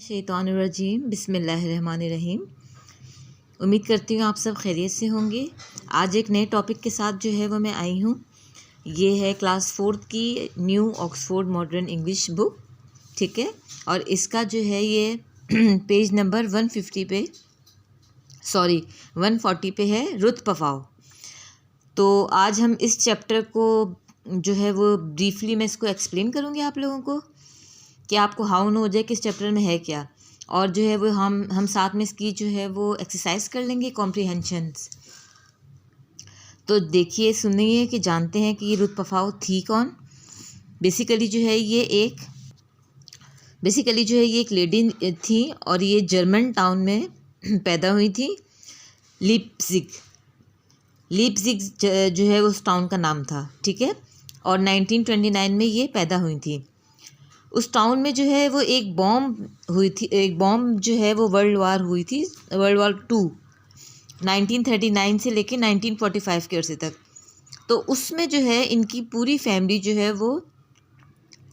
शैतानुर्रजीम बिस्मिल्लाहिर्रहमानिर्रहीम। उम्मीद करती हूँ आप सब खैरियत से होंगे। आज एक नए टॉपिक के साथ जो है वो मैं आई हूँ। ये है क्लास 4 की new Oxford modern English book, ठीक है। और इसका जो है ये पेज नंबर 140 पे है, रुत पफाओ। तो आज हम इस चैप्टर को जो है वो ब्रीफली मैं इसको एक्सप्लेन करूँगी आप लोगों को, कि आपको हाउ नो हो जाए कि इस चैप्टर में है क्या। और जो है वो हम साथ में इसकी जो है वो एक्सरसाइज कर लेंगे, कॉम्प्रिहेंशंस। तो देखिए, सुनिए कि जानते हैं कि ये रुत पफाओ थी कौन। बेसिकली जो है ये एक लेडी थी और ये जर्मन टाउन में पैदा हुई थी। लीप्जिग जो है उस टाउन का नाम था, ठीक है। और 1929 में ये पैदा हुई थी। उस टाउन में जो है वो एक बॉम्ब जो है वो वर्ल्ड वार हुई थी, वर्ल्ड वार 2, 1939 से लेके 1945 के अरसे तक। तो उसमें जो है इनकी पूरी फैमिली जो है वो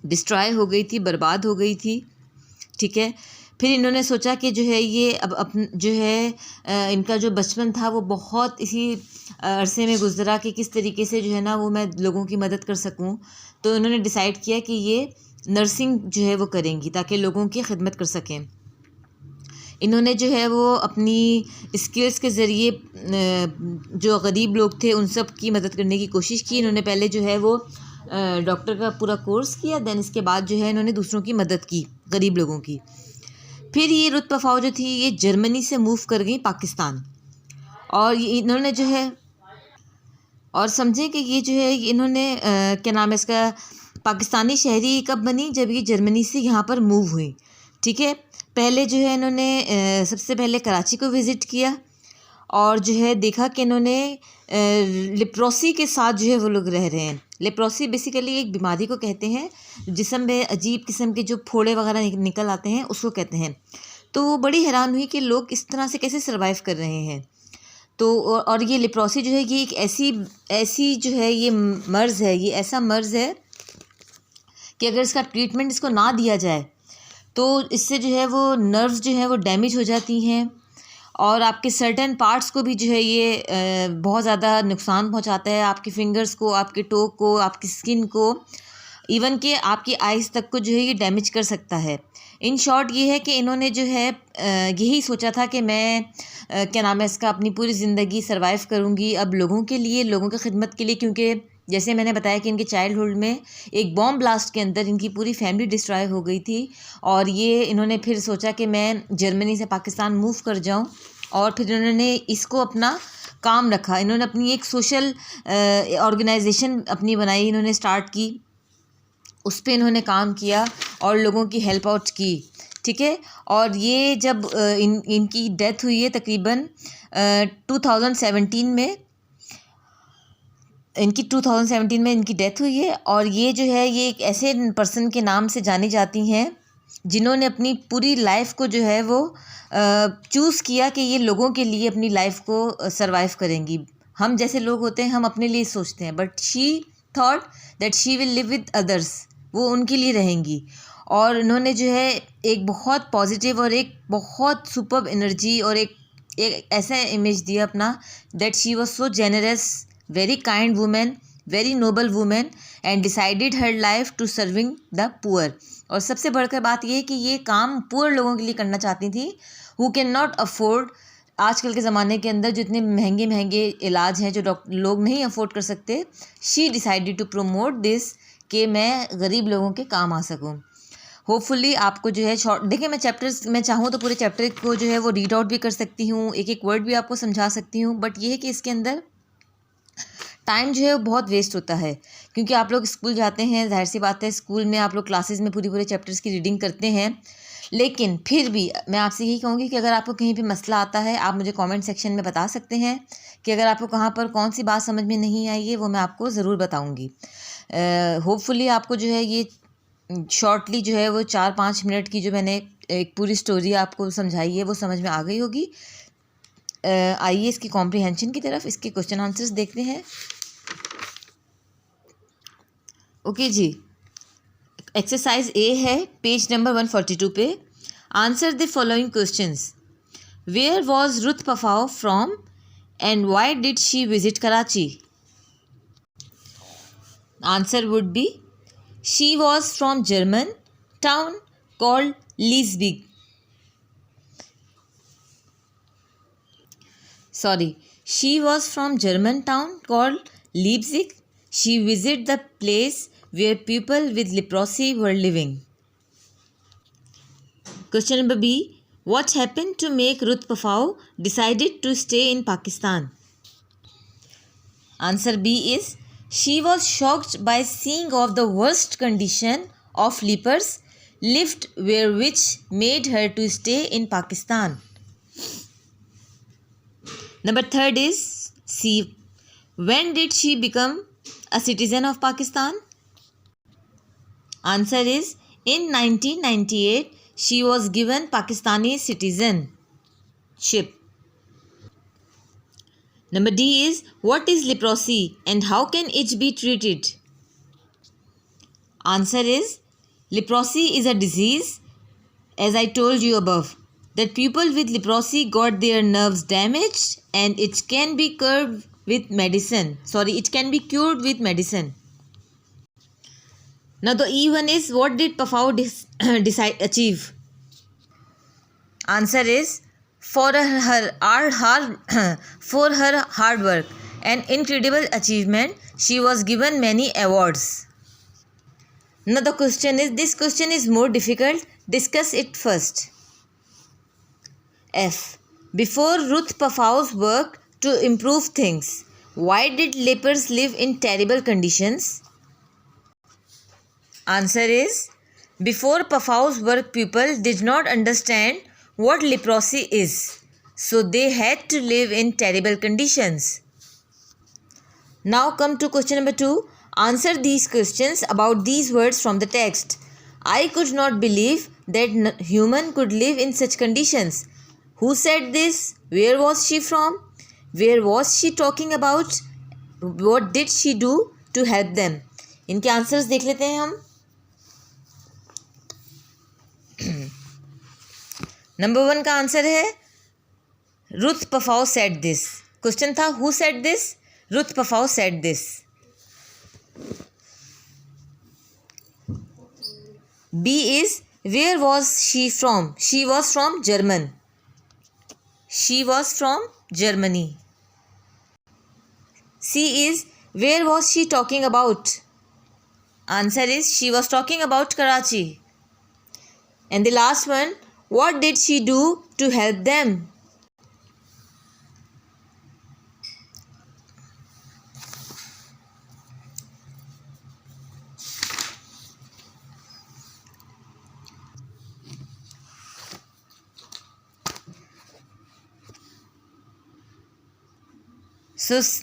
डिस्ट्रॉय हो गई थी, बर्बाद हो गई थी, ठीक है। फिर इन्होंने सोचा कि जो है ये अब जो है इनका जो बचपन था वो बहुत इसी अरसे में गुजरा कि किस तरीके से जो है ना वो मैं लोगों की मदद कर सकूं। तो इन्होंने डिसाइड किया कि ये नर्सिंग जो है वो करेंगी ताकि लोगों की खिदमत कर सकें। इन्होंने जो है वो अपनी स्किल्स के ज़रिए जो गरीब लोग थे उन सब की मदद करने की कोशिश की। इन्होंने पहले जो है वो डॉक्टर का पूरा कोर्स किया, देन इसके बाद जो है इन्होंने दूसरों की मदद की, गरीब लोगों की। फिर ये रुत पफाओ जो थी ये जर्मनी से मूव कर गई पाकिस्तान। और इन्होंने जो है, और समझें कि ये जो है इन्होंने क्या नाम है इसका, पाकिस्तानी शहरी कब बनी, जब ये जर्मनी से यहाँ पर मूव हुई, ठीक है। पहले जो है इन्होंने सबसे पहले कराची को विज़िट किया और जो है देखा कि इन्होंने लेप्रोसी के साथ जो है वो लोग रह रहे हैं। लेप्रोसी बेसिकली एक बीमारी को कहते हैं, जिस्म में अजीब किस्म के जो फोड़े वगैरह निकल आते हैं उसको कहते हैं। तो वो बड़ी हैरान हुई कि लोग इस तरह से कैसे सर्वाइव कर रहे हैं। तो और ये लेप्रोसी जो है ये एक ऐसी जो है ये मर्ज़ है, ये ऐसा मर्ज़ है कि अगर इसका ट्रीटमेंट इसको ना दिया जाए तो इससे जो है वो नर्व्स जो है वो डैमेज हो जाती हैं और आपके सर्टेन पार्ट्स को भी जो है ये बहुत ज़्यादा नुकसान पहुंचाता है। आपके फिंगर्स को, आपके टो को, आपकी स्किन को, इवन कि आपकी आइज़ तक को जो है ये डैमेज कर सकता है। इन शॉर्ट ये है कि इन्होंने जो है यही सोचा था कि मैं क्या नाम है इसका, अपनी पूरी ज़िंदगी सर्वाइव करूँगी अब लोगों के लिए, लोगों की खिदमत के लिए। क्योंकि जैसे मैंने बताया कि इनके चाइल्डहुड में एक बॉम्ब ब्लास्ट के अंदर इनकी पूरी फैमिली डिस्ट्रॉय हो गई थी। और ये इन्होंने फिर सोचा कि मैं जर्मनी से पाकिस्तान मूव कर जाऊं। और फिर इन्होंने इसको अपना काम रखा। इन्होंने अपनी एक सोशल ऑर्गेनाइजेशन अपनी बनाई, इन्होंने स्टार्ट की, उस पर इन्होंने काम किया और लोगों की हेल्प आउट की, ठीक है। और ये जब इनकी डेथ हुई है तकरीबन 2017 में, इनकी डेथ हुई है। और ये जो है ये एक ऐसे पर्सन के नाम से जानी जाती हैं जिन्होंने अपनी पूरी लाइफ को जो है वो चूज़ किया कि ये लोगों के लिए अपनी लाइफ को सर्वाइव करेंगी। हम जैसे लोग होते हैं हम अपने लिए सोचते हैं, but she thought that she will live with others, वो उनके लिए रहेंगी। और इन्होंने जो है एक बहुत पॉजिटिव और एक बहुत सुपर्ब एनर्जी और एक ऐसा इमेज दिया अपना, that she was so generous, very kind woman, very noble woman and decided her life to serving the poor। और सबसे बढ़कर बात ये है कि ये काम पुअर लोगों के लिए करना चाहती थी, who can not afford। आजकल के ज़माने के अंदर जितने महंगे महंगे इलाज हैं जो लोग नहीं अफोर्ड कर सकते, she decided to promote this कि मैं गरीब लोगों के काम आ सकूं। होपफुली आपको जो है शॉर्ट, देखिए मैं चाहूँ तो पूरे चैप्टर को जो है वो रीड आउट भी कर सकती हूँ, एक एक वर्ड भी आपको समझा सकती हूँ, बट ये है कि इसके अंदर टाइम जो है वो बहुत वेस्ट होता है। क्योंकि आप लोग स्कूल जाते हैं, जाहिर सी बात है स्कूल में आप लोग क्लासेस में पूरे चैप्टर्स की रीडिंग करते हैं। लेकिन फिर भी मैं आपसे यही कहूँगी कि अगर आपको कहीं पे मसला आता है आप मुझे कमेंट सेक्शन में बता सकते हैं कि अगर आपको कहाँ पर कौन सी बात समझ में नहीं आई है, वो मैं आपको ज़रूर बताऊँगी। होपफुली आपको जो है ये शॉर्टली जो है वो 4-5 मिनट की जो मैंने एक पूरी स्टोरी आपको समझाई है वो समझ में आ गई होगी। आइए इसकी कॉम्प्रिहेंशन की तरफ, इसके क्वेश्चन आंसर्स देखते हैं। ओके जी, एक्सरसाइज ए है पेज नंबर 142 पे। Answer the following questions. Where was Ruth Pafao from and why did she visit Karachi? Answer would be she was from German town called Leipzig. She was from German town called Leipzig. She visited the place where people with leprosy were living. Question number B. What happened to make Ruth Pafao decided to stay in Pakistan? Answer B is she was shocked by seeing of the worst condition of lepers lived where, which made her to stay in Pakistan. Number third is C. When did she become a citizen of Pakistan? Answer is in 1998 she was given Pakistani citizenship. Number D is what is leprosy and how can it be treated? Answer is leprosy is a disease, as I told you above, that people with leprosy got their nerves damaged and it can be cured with medicine. Now the E1 is what did Pafao achieve? Answer is for her hard work and incredible achievement, she was given many awards. Now the question is, this question is more difficult. Discuss it first. F. Before Ruth Pafao's work to improve things, why did lepers live in terrible conditions? Answer is before Pafao's work, people did not understand what leprosy is, so they had to live in terrible conditions. Now come to question number 2. Answer these questions about these words from the text. I could not believe that human could live in such conditions. Who said this? Where was she from? Where was she talking about? What did she do to help them? इनके answers देख लेते हैं हम. Number 1 का answer है Ruth Pfau said this. Question था who said this? Ruth Pfau said this. B is where was she from? She was from German. She was from Germany. C is where was she talking about? Answer is she was talking about Karachi. And the last one, what did she do to help them?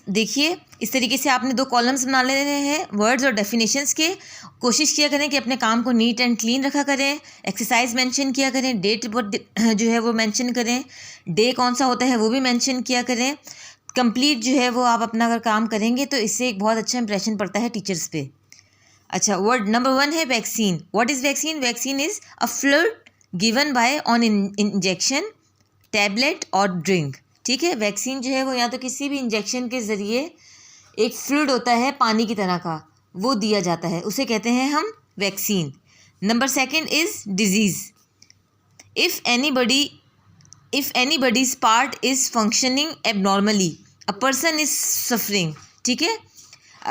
देखिए इस तरीके से आपने 2 columns बना लेने हैं words और definitions के. कोशिश किया करें कि अपने काम को नीट एंड क्लीन रखा करें. एक्सरसाइज मेंशन किया करें. डेट जो है वो मेंशन करें. डे कौन सा होता है वो भी मेंशन किया करें. कंप्लीट जो है वो आप अपना अगर काम करेंगे तो इससे एक बहुत अच्छा इंप्रेशन पड़ता है टीचर्स पे. अच्छा, वर्ड नंबर 1 है vaccine. What is vaccine? Vaccine is a fluid given by on injection, tablet और ड्रिंक. ठीक है, वैक्सीन जो है वो या तो किसी भी इंजेक्शन के ज़रिए एक फ्लूइड होता है पानी की तरह का, वो दिया जाता है, उसे कहते हैं हम vaccine. Number 2 is disease. If anybody's part is functioning abnormally a person is suffering. ठीक है,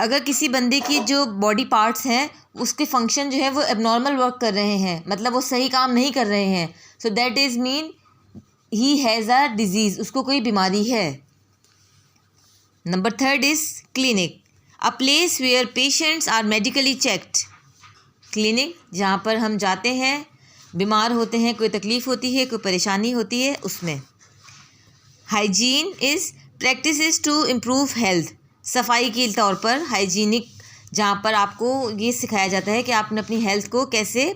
अगर किसी बंदे की जो बॉडी पार्ट्स हैं उसके फंक्शन जो है वो एबनॉर्मल वर्क कर रहे हैं, मतलब वो सही काम नहीं कर रहे हैं, so that is mean he has a disease, उसको कोई बीमारी है. Number 3 is clinic. A place where patients are medically checked. Clinic जहाँ पर हम जाते हैं, बीमार होते हैं, कोई तकलीफ़ होती है, कोई परेशानी होती है, उसमें. Hygiene is practices to improve health. सफाई के तौर पर हाइजीनिक, जहाँ पर आपको ये सिखाया जाता है कि आपने अपनी हेल्थ को कैसे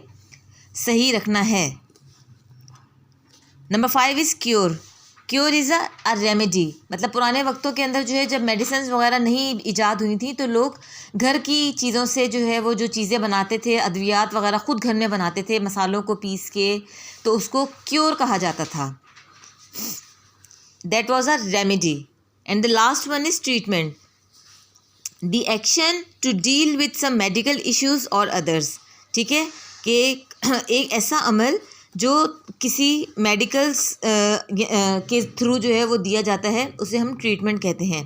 सही रखना है. Number 5 is cure. Cure is a remedy, मतलब पुराने वक्तों के अंदर जो है जब मेडिसिन वगैरह नहीं ईजाद हुई थी तो लोग घर की चीज़ों से जो है वो जो चीज़ें बनाते थे, अद्वियात वगैरह ख़ुद घर में बनाते थे मसालों को पीस के, तो उसको क्योर कहा जाता था। That was a remedy. And the last one is treatment, the action to deal with some medical issues or others. ठीक है, कि एक ऐसा अमल जो किसी मेडिकल्स के थ्रू जो है वो दिया जाता है, उसे हम ट्रीटमेंट कहते हैं।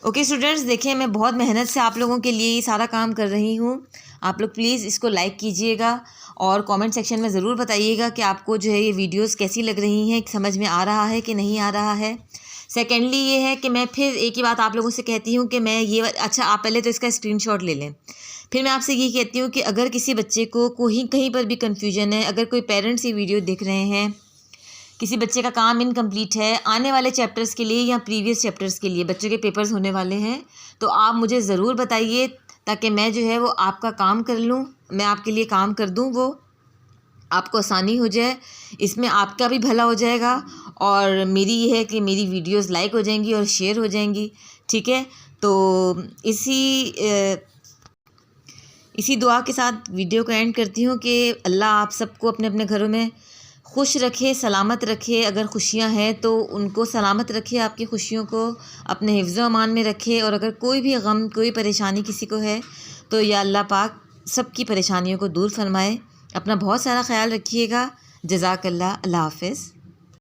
ओके स्टूडेंट्स, देखिए मैं बहुत मेहनत से आप लोगों के लिए ये सारा काम कर रही हूँ। आप लोग प्लीज़ इसको लाइक कीजिएगा और कमेंट सेक्शन में ज़रूर बताइएगा कि आपको जो है ये वीडियोस कैसी लग रही हैं, समझ में आ रहा है कि नहीं आ रहा है। सेकेंडली ये है कि मैं फिर एक ही बात आप लोगों से कहती हूँ कि मैं ये अच्छा, आप पहले तो इसका स्क्रीनशॉट ले लें। फिर मैं आपसे ये कहती हूँ कि अगर किसी बच्चे को कहीं पर भी कन्फ्यूजन है, अगर कोई पेरेंट्स ये वीडियो देख रहे हैं, किसी बच्चे का काम इनकम्प्लीट है आने वाले चैप्टर्स के लिए या प्रीवियस चैप्टर्स के लिए, बच्चों के पेपर्स होने वाले हैं, तो आप मुझे ज़रूर बताइए ताकि मैं जो है वो आपका काम कर लूँ, मैं आपके लिए काम कर दूँ, वो आपको आसानी हो जाए, इसमें आपका भी भला हो जाएगा और मेरी ये है कि मेरी वीडियोस लाइक हो जाएंगी और शेयर हो जाएंगी। ठीक है, तो इसी दुआ के साथ वीडियो को एंड करती हूँ कि अल्लाह आप सबको अपने अपने घरों में खुश रखे, सलामत रखे। अगर खुशियाँ हैं तो उनको सलामत रखे, आपकी खुशियों को अपने हिफ्ज़ व अमान में रखे, और अगर कोई भी गम, कोई परेशानी किसी को है तो या अल्लाह पाक सबकी परेशानियों को दूर फरमाए। अपना बहुत सारा ख्याल रखिएगा। जज़ाकल्लाह। अल्लाह हाफ़िज़।